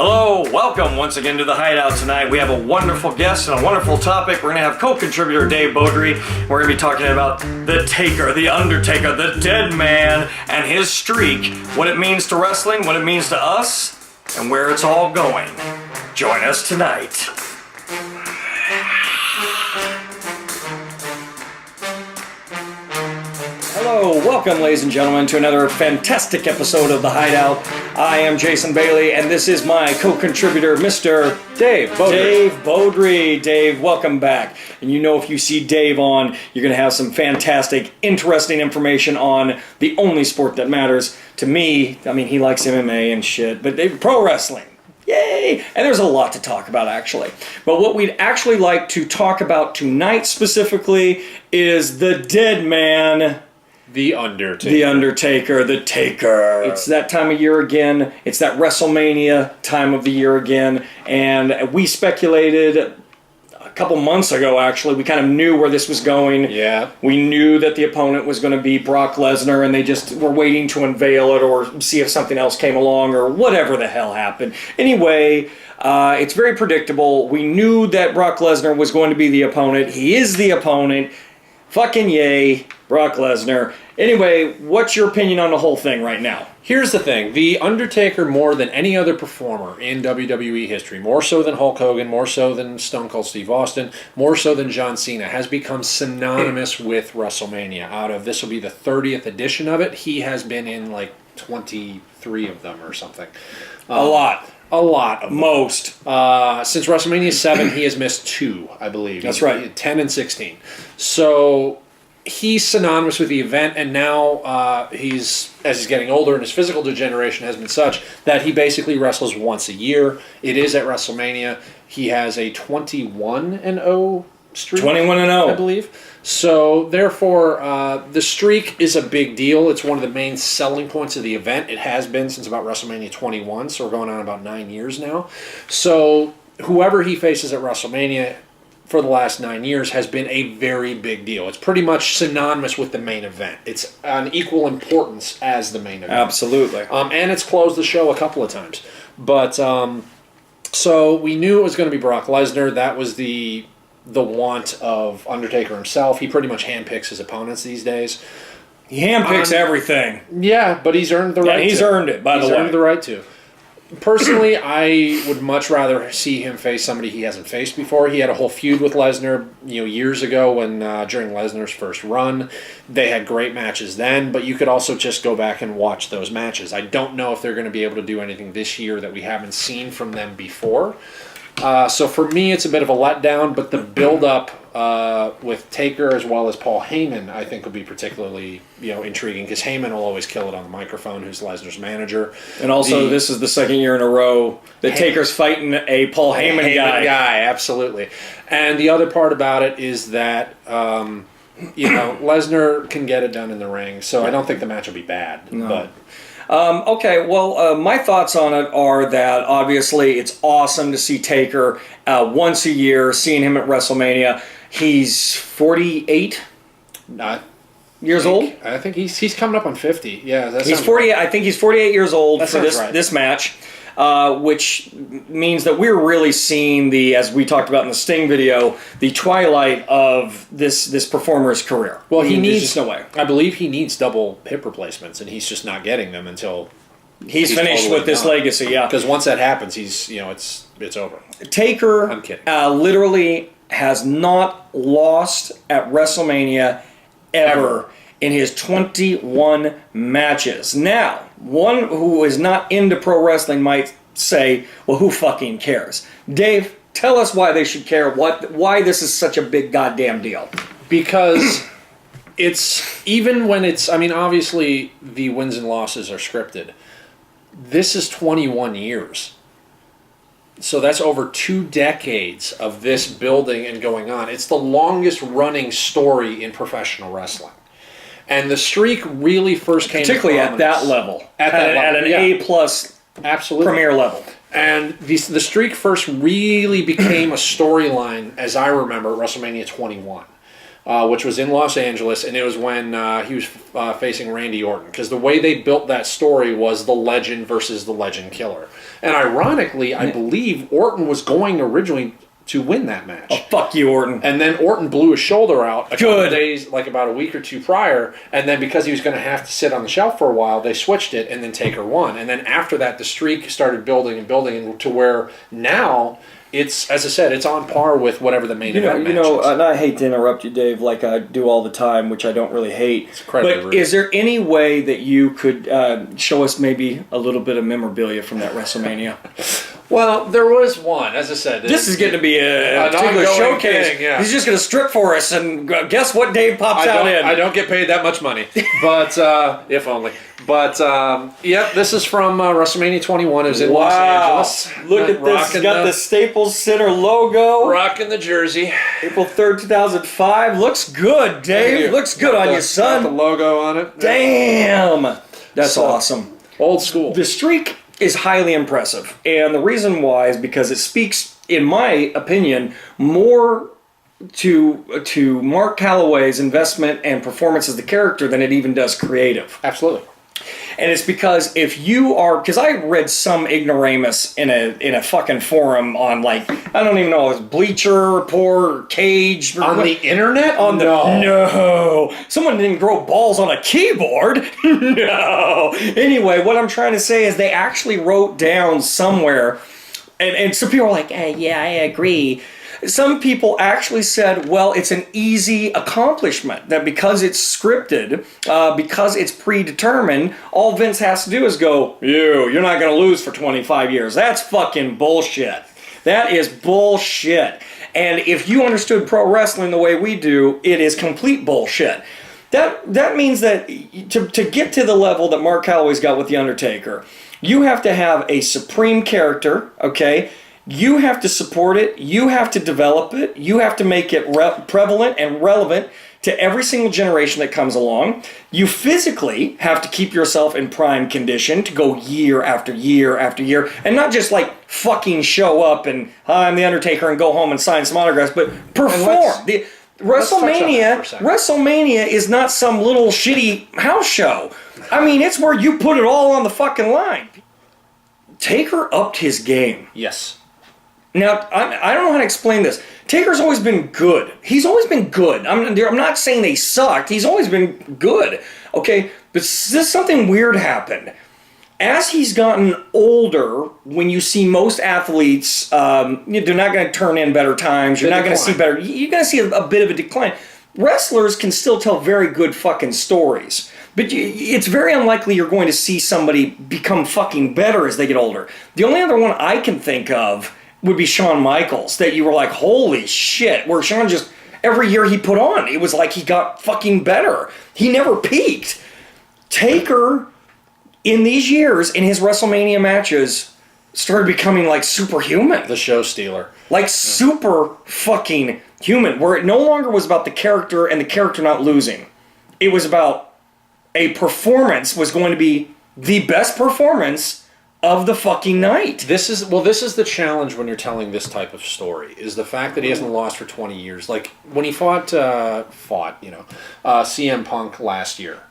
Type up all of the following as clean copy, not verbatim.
Hello, welcome once again to the Hideout tonight. We have a wonderful guest and a wonderful topic. We're going to have co-contributor Dave Beaudry. We're going to be talking about the Taker, the Undertaker, the dead man, and his streak, what it means to wrestling, what it means to us, and where it's all going. Join us tonight. Hello, welcome ladies and gentlemen to another fantastic episode of The Hideout. I am Jason Bailey and this is my co-contributor, Mr. Dave Beaudry. Dave Beaudry. Dave, welcome back. And you know if you see Dave on, you're going to have some fantastic, interesting information on the only sport that matters to me. I mean, he likes MMA and shit, but pro wrestling. Yay! And there's a lot to talk about, actually. But what we'd actually like to talk about tonight specifically is the dead man... The Undertaker. The Undertaker, the Taker. It's that time of year again. It's that WrestleMania time of the year again. And we speculated a couple months ago, actually. We kind of knew where this was going. Yeah. We knew that the opponent was going to be Brock Lesnar, and they just were waiting to unveil it or see if something else came along or whatever the hell happened. Anyway, it's very predictable. We knew that Brock Lesnar was going to be the opponent. He is the opponent. Fucking yay, Brock Lesnar. Anyway, what's your opinion on the whole thing right now? Here's the thing. The Undertaker, more than any other performer in WWE history, more so than Hulk Hogan, more so than Stone Cold Steve Austin, more so than John Cena, has become synonymous with WrestleMania. This will be the 30th edition of it. He has been in like 23 of them or something. A lot. A lot of them. Most. Since WrestleMania 7, he has missed 2, I believe. That's right. 10 and 16. So he's synonymous with the event, and now as he's getting older and his physical degeneration has been such that he basically wrestles once a year. It is at WrestleMania. He has a 21-0 streak. 21-0. I believe. So, therefore, the streak is a big deal. It's one of the main selling points of the event. It has been since about WrestleMania 21, so we're going on about 9 years now. So, whoever he faces at WrestleMania for the last 9 years has been a very big deal. It's pretty much synonymous with the main event. It's on equal importance as the main event. Absolutely. And it's closed the show a couple of times. But, so we knew it was going to be Brock Lesnar. That was the want of Undertaker himself. He pretty much handpicks his opponents these days. He handpicks everything. Yeah, but he's earned the right to. He's earned it, by the way. He's earned the right to. Personally, I would much rather see him face somebody he hasn't faced before. He had a whole feud with Lesnar, years ago when during Lesnar's first run. They had great matches then, but you could also just go back and watch those matches. I don't know if they're going to be able to do anything this year that we haven't seen from them before. So for me, it's a bit of a letdown, but the build-up with Taker as well as Paul Heyman, I think, will be particularly intriguing because Heyman will always kill it on the microphone, who's Lesnar's manager. And also, this is the second year in a row that Taker's fighting a Paul Heyman guy. Absolutely. And the other part about it is that Lesnar can get it done in the ring, so I don't think the match will be bad. No. But okay, well, my thoughts on it are that obviously it's awesome to see Taker once a year, seeing him at WrestleMania. He's 48 years old. I think he's coming up on 50. Yeah, he's 48. Right. I think he's 48 years old for this match, which means that we're really seeing as we talked about in the Sting video, the twilight of this performer's career. Well, he needs just no way. I believe he needs double hip replacements, and he's just not getting them until he's finished totally with this legacy. Yeah, because once that happens, it's over. Taker, I'm kidding. Literally has not lost at WrestleMania ever in his 21 matches. Now, one who is not into pro wrestling might say, well, who fucking cares? Dave, tell us why they should care, why this is such a big goddamn deal. Because even when obviously the wins and losses are scripted. This is 21 years. So that's over 2 decades of this building and going on. It's the longest running story in professional wrestling. And the streak really first came particularly at that level. At an A-plus premier level. And the streak first really became a storyline, as I remember, at WrestleMania 21. which was in Los Angeles, and it was when he was facing Randy Orton. Because the way they built that story was the legend versus the legend killer. And ironically, I believe Orton was going originally to win that match. Oh, fuck you, Orton. And then Orton blew his shoulder out a couple of days, like about a week or two prior. And then because he was going to have to sit on the shelf for a while, they switched it, and then Taker won. And then after that, the streak started building and building to where now it's, as I said, it's on par with whatever the main event match is. And I hate to interrupt you, Dave, like I do all the time, which I don't really hate. It's incredibly rude. Is there any way that you could show us maybe a little bit of memorabilia from that WrestleMania? Well, there was one, as I said. This is going to be a particular showcase. Thing, yeah. He's just going to strip for us, and guess what Dave pops out in? I don't get paid that much money, but if only. But, this is from WrestleMania 21. It was in Los Angeles. Look at this. It's got the Staples Center logo. Rocking the jersey. April 3rd, 2005. Looks good, Dave. Looks good on you, son. Got the logo on it. Damn. That's awesome. Old school. The streak is highly impressive. And the reason why is because it speaks, in my opinion, more to Mark Calloway's investment and performance as the character than it even does creative. Absolutely. And it's because if you are, because I read some ignoramus in a fucking forum on, like, I don't even know, it was Bleacher Report or Cage. Or on the internet? No. Someone didn't grow balls on a keyboard. No. Anyway, what I'm trying to say is they actually wrote down somewhere, and some people are like, yeah, I agree. Some people actually said, well, it's an easy accomplishment, that because it's scripted, because it's predetermined, all Vince has to do is go, you're not going to lose for 25 years. That's fucking bullshit. That is bullshit. And if you understood pro wrestling the way we do, it is complete bullshit. That means that to get to the level that Mark Calloway's got with The Undertaker, you have to have a supreme character, okay? You have to support it, you have to develop it, you have to make it prevalent and relevant to every single generation that comes along. You physically have to keep yourself in prime condition to go year after year after year, and not just like fucking show up and, hi, I'm The Undertaker, and go home and sign some autographs, but perform. WrestleMania is not some little shitty house show. I mean, it's where you put it all on the fucking line. Taker upped his game. Yes. Now, I don't know how to explain this. Taker's always been good. He's always been good. I'm not saying they sucked. He's always been good. Okay? But something weird happened. As he's gotten older, when you see most athletes, they're not going to turn in better times. You're not going to see better. You're going to see a bit of a decline. Wrestlers can still tell very good fucking stories. But it's very unlikely you're going to see somebody become fucking better as they get older. The only other one I can think of would be Shawn Michaels, that you were like, holy shit, where Shawn just, every year he put on, it was like he got fucking better. He never peaked. Taker, in these years, in his WrestleMania matches, started becoming like superhuman. The show stealer. Like super fucking human, where it no longer was about the character and the character not losing. It was about a performance was going to be the best performance of the fucking night. This is the challenge when you're telling this type of story, is the fact that he hasn't lost for 20 years. Like when he fought CM Punk last year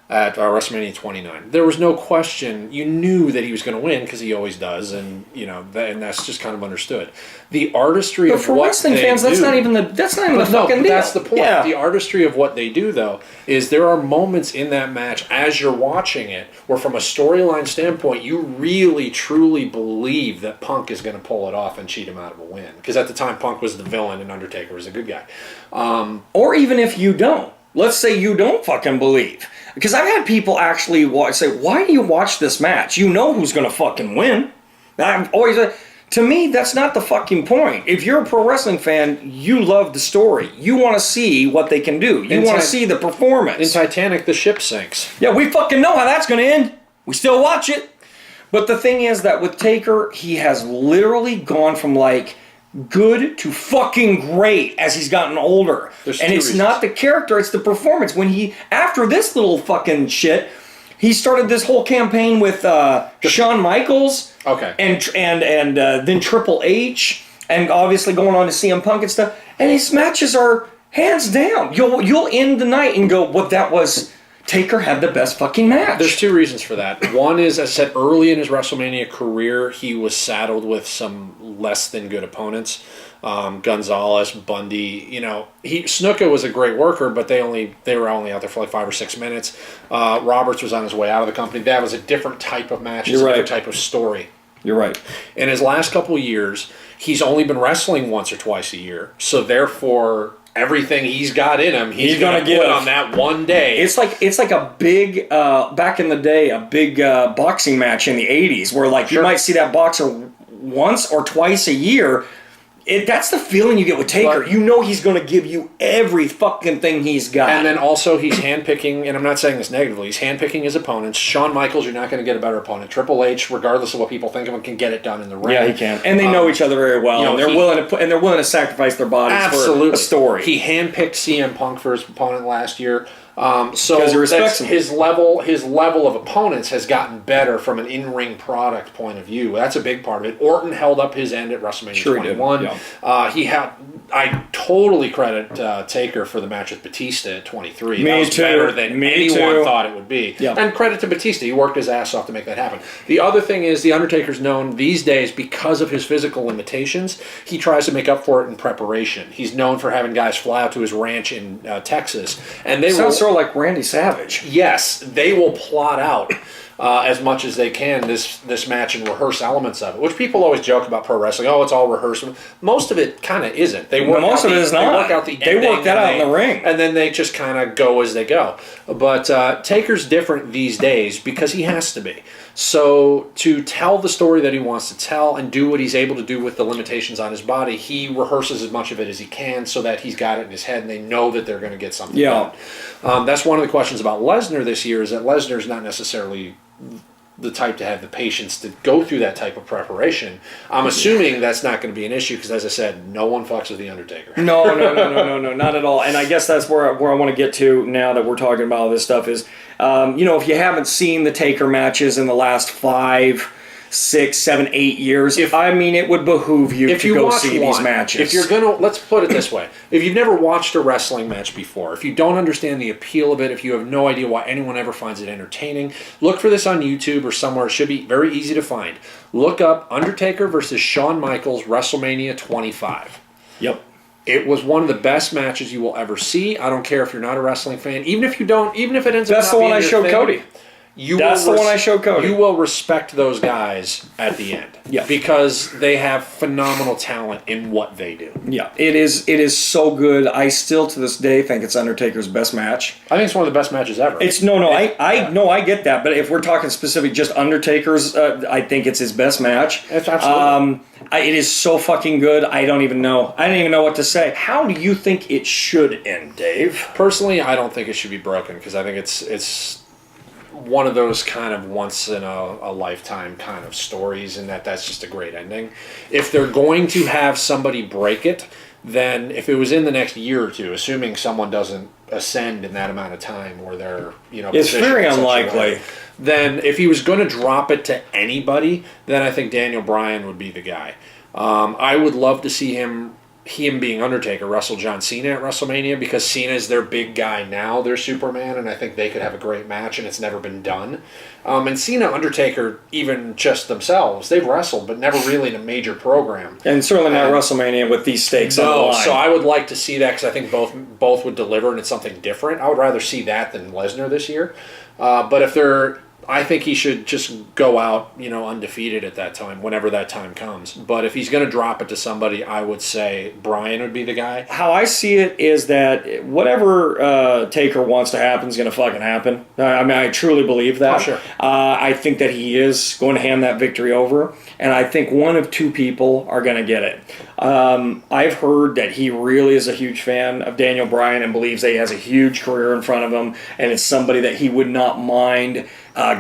at WrestleMania 29, there was no question. You knew that he was going to win because he always does, and and that's just kind of understood. The artistry but of for what wrestling they fans, do, that's not even the fucking deal. That's the point. Yeah. The artistry of what they do, though, is there are moments in that match as you're watching it where, from a storyline standpoint, you really truly believe that Punk is going to pull it off and cheat him out of a win. Because at the time, Punk was the villain and Undertaker was a good guy. Or even if you don't. Let's say you don't fucking believe. Because I've had people actually say, why do you watch this match? You know who's going to fucking win. I'm always... To me, that's not the fucking point. If you're a pro wrestling fan, you love the story. You want to see what they can do. You want to see the performance. In Titanic, the ship sinks. Yeah, we fucking know how that's going to end. We still watch it. But the thing is that with Taker, he has literally gone from like good to fucking great as he's gotten older. And it's not the character, it's the performance. When after this little fucking shit, he started this whole campaign with Shawn Michaels, okay, and then Triple H, and obviously going on to CM Punk and stuff. And his matches are Hands down. You'll end the night and go, well, that was... Taker had the best fucking match. There's two reasons for that. One is, as I said, early in his WrestleMania career, he was saddled with some less than good opponents. Gonzalez, Bundy, Snuka was a great worker, but they were only out there for like 5 or 6 minutes. Roberts was on his way out of the company. That was a different type of match. It's a different type of story. You're right. In his last couple of years, he's only been wrestling once or twice a year. So therefore, everything he's got in him, he's going to put on that one day. It's like a big, back in the day, a big boxing match in the 80s where like you might see that boxer once or twice a year. That's the feeling you get with Taker. You know he's going to give you every fucking thing he's got. And then also he's handpicking, and I'm not saying this negatively, he's handpicking his opponents. Shawn Michaels, you're not going to get a better opponent. Triple H, regardless of what people think of him, can get it done in the ring. Yeah, he can. And they know each other very well. And they're willing to sacrifice their bodies for a story. He handpicked CM Punk for his opponent last year. So he respects him. His level of opponents has gotten better from an in-ring product point of view. That's a big part of it. Orton held up his end at WrestleMania 21. Yeah. I totally credit Taker for the match with Batista at 23. That was better than anyone thought it would be. Yeah. And credit to Batista. He worked his ass off to make that happen. The other thing is the Undertaker's known these days because of his physical limitations. He tries to make up for it in preparation. He's known for having guys fly out to his ranch in Texas. And they sounds sort of like Randy Savage. Yes, they will plot out as much as they can this match and rehearse elements of it, which people always joke about pro wrestling. Oh, it's all rehearsed. Most of it kind of isn't. Most of it is not. They work out the ending. They work that out in the ring. And then they just kind of go as they go. But Taker's different these days because he has to be. So to tell the story that he wants to tell and do what he's able to do with the limitations on his body, he rehearses as much of it as he can so that he's got it in his head and they know that they're going to get something done. That's one of the questions about Lesnar this year is that Lesnar's not necessarily the type to have the patience to go through that type of preparation. I'm assuming that's not going to be an issue because, as I said, no one fucks with The Undertaker. No, not at all. And I guess that's where I want to get to now that we're talking about all this stuff is, if you haven't seen the Taker matches in the last 5, 6, 7, 8 years, it would behoove you to go see these matches. If you're gonna, let's put it this way: if you've never watched a wrestling match before, if you don't understand the appeal of it, if you have no idea why anyone ever finds it entertaining, look for this on YouTube or somewhere. It should be very easy to find. Look up Undertaker versus Shawn Michaels WrestleMania 25. Yep. It was one of the best matches you will ever see. I don't care if you're not a wrestling fan, even if it ends up. That's the one I showed Cody. That's the one I showed Cody. You will respect those guys at the end. Yeah. Because they have phenomenal talent in what they do. Yeah. It is so good. I still to this day think it's Undertaker's best match. I think it's one of the best matches ever. I get that, but if we're talking specific just Undertaker's, I think it's his best match. It's absolutely. It is so fucking good. I don't even know what to say. How do you think it should end, Dave? Personally, I don't think it should be broken because I think it's one of those kind of once in a lifetime kind of stories, and that's just a great ending. If they're going to have somebody break it, then if it was in the next year or two, assuming someone doesn't ascend in that amount of time, or they're it's very unlikely. Then if he was going to drop it to anybody, then I think Daniel Bryan would be the guy. I would love to see him being Undertaker wrestle John Cena at WrestleMania because Cena's their big guy now, their Superman, and I think they could have a great match, and it's never been done. And Cena, Undertaker, even just themselves, they've wrestled, but never really in a major program. And certainly not WrestleMania with these stakes on the line. So I would like to see that because I think both would deliver, and it's something different. I would rather see that than Lesnar this year. But if they're... I think he should just go out, undefeated at that time, whenever that time comes. But if he's going to drop it to somebody, I would say Bryan would be the guy. How I see it is that whatever Taker wants to happen is going to fucking happen. I truly believe that. Oh, sure. I think that he is going to hand that victory over, and I think one of two people are going to get it. I've heard that he really is a huge fan of Daniel Bryan and believes that he has a huge career in front of him, and it's somebody that he would not mind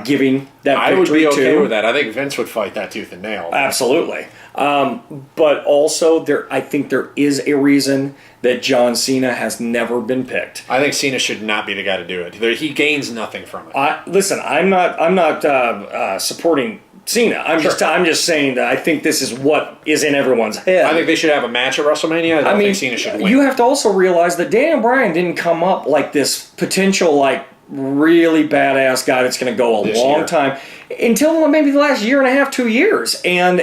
giving that victory to. I would be okay with that. I think Vince would fight that tooth and nail. Absolutely. But also, I think there is a reason that John Cena has never been picked. I think Cena should not be the guy to do it. He gains nothing from it. Listen, I'm not supporting Cena. I'm just saying that I think this is what is in everyone's head. I think they should have a match at WrestleMania. I don't think Cena should win. You have to also realize that Daniel Bryan didn't come up like this potential, like, really badass guy that's going to go a long time until maybe the last year and a half, 2 years. And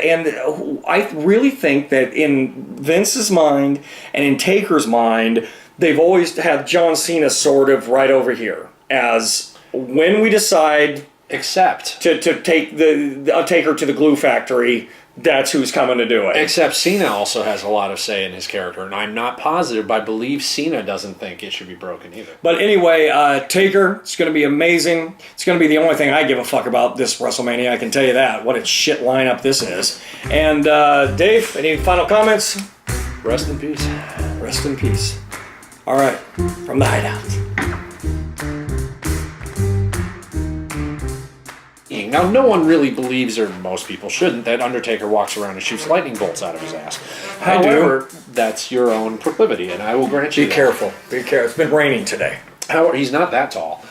I really think that in Vince's mind and in Taker's mind, they've always had John Cena sort of right over here as when we decide Except to take the Taker to the glue factory, that's who's coming to do it. Except Cena also has a lot of say in his character, and I'm not positive, but I believe Cena doesn't think it should be broken either. But anyway, Taker, it's going to be amazing. It's going to be the only thing I give a fuck about this WrestleMania, I can tell you that. What a shit lineup this is. And Dave, any final comments? Rest in peace. Rest in peace. All right, from the Hideout. Now, no one really believes, or most people shouldn't, that Undertaker walks around and shoots lightning bolts out of his ass. However, that's your own proclivity, and I will grant you Be careful. Be careful. It's been raining today. However, he's not that tall.